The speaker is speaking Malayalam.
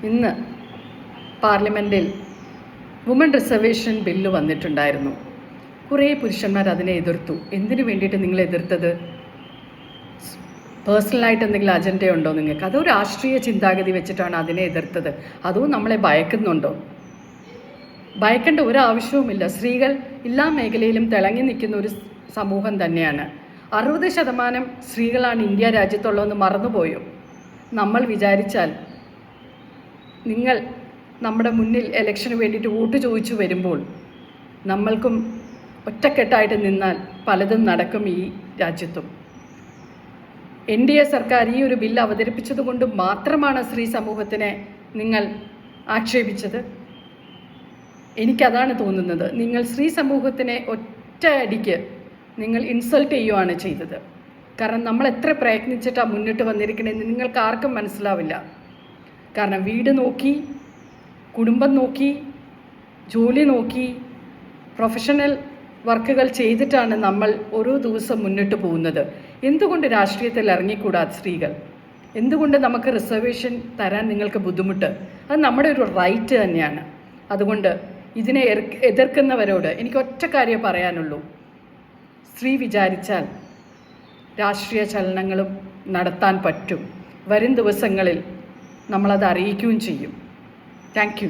ഇന്ന് പാർലമെൻറ്റിൽ വുമൺ റിസർവേഷൻ ബില്ല് വന്നിട്ടുണ്ടായിരുന്നു. കുറേ പുരുഷന്മാർ അതിനെ എതിർത്തു. എന്തിനു വേണ്ടിയിട്ട് നിങ്ങൾ എതിർത്തത്? പേഴ്സണലായിട്ട് എന്തെങ്കിലും അജണ്ടയുണ്ടോ നിങ്ങൾക്ക്? അതോ രാഷ്ട്രീയ ചിന്താഗതി വെച്ചിട്ടാണ് അതിനെ എതിർത്തത്? അതോ നമ്മളെ ഭയക്കുന്നുണ്ടോ? ഭയക്കേണ്ട ഒരാവശ്യവുമില്ല. സ്ത്രീകൾ എല്ലാ മേഖലയിലും തിളങ്ങി നിൽക്കുന്ന ഒരു സമൂഹം തന്നെയാണ്. 60% സ്ത്രീകളാണ് ഇന്ത്യ രാജ്യത്തുള്ളതെന്ന് മറന്നുപോയോ? നമ്മൾ വിചാരിച്ചാൽ നിങ്ങൾ നമ്മുടെ മുന്നിൽ ഇലക്ഷന് വേണ്ടിയിട്ട് വോട്ട് ചോദിച്ചു വരുമ്പോൾ നമ്മൾക്കും ഒറ്റക്കെട്ടായിട്ട് നിന്നാൽ പലതും നടക്കും ഈ രാജ്യത്തും. NDA സർക്കാർ ഈ ഒരു ബില്ല് അവതരിപ്പിച്ചത് കൊണ്ട് മാത്രമാണ് സ്ത്രീ സമൂഹത്തിനെ നിങ്ങൾ ആക്ഷേപിച്ചത്. എനിക്കതാണ് തോന്നുന്നത്. നിങ്ങൾ സ്ത്രീ സമൂഹത്തിനെ ഒറ്റയടിക്ക് നിങ്ങൾ ഇൻസൾട്ട് ചെയ്യുകയാണ് ചെയ്തത്. കാരണം നമ്മൾ എത്ര പ്രയത്നിച്ചിട്ടാണ് മുന്നിട്ട് വന്നിരിക്കണമെന്ന് നിങ്ങൾക്ക് ആർക്കും മനസ്സിലാവില്ല. കാരണം വീട് നോക്കി, കുടുംബം നോക്കി, ജോലി നോക്കി, പ്രൊഫഷണൽ വർക്കുകൾ ചെയ്തിട്ടാണ് നമ്മൾ ഓരോ ദിവസം മുന്നിട്ട് പോകുന്നത്. എന്തുകൊണ്ട് രാഷ്ട്രീയത്തിൽ ഇറങ്ങിക്കൂടാ സ്ത്രീകൾ? എന്തുകൊണ്ട് നമുക്ക് റിസർവേഷൻ തരാൻ നിങ്ങൾക്ക് ബുദ്ധിമുട്ട്? അത് നമ്മുടെ ഒരു റൈറ്റ് തന്നെയാണ്. അതുകൊണ്ട് ഇതിനെ എതിർക്കുന്നവരോട് എനിക്ക് ഒറ്റ കാര്യം പറയാനുള്ളൂ. സ്ത്രീ വിചാരിച്ചാൽ രാഷ്ട്രീയ ചലനങ്ങളും നടത്താൻ പറ്റും. വരും ദിവസങ്ങളിൽ നമ്മളത് അറിയിക്കുകയും ചെയ്യും. Thank you.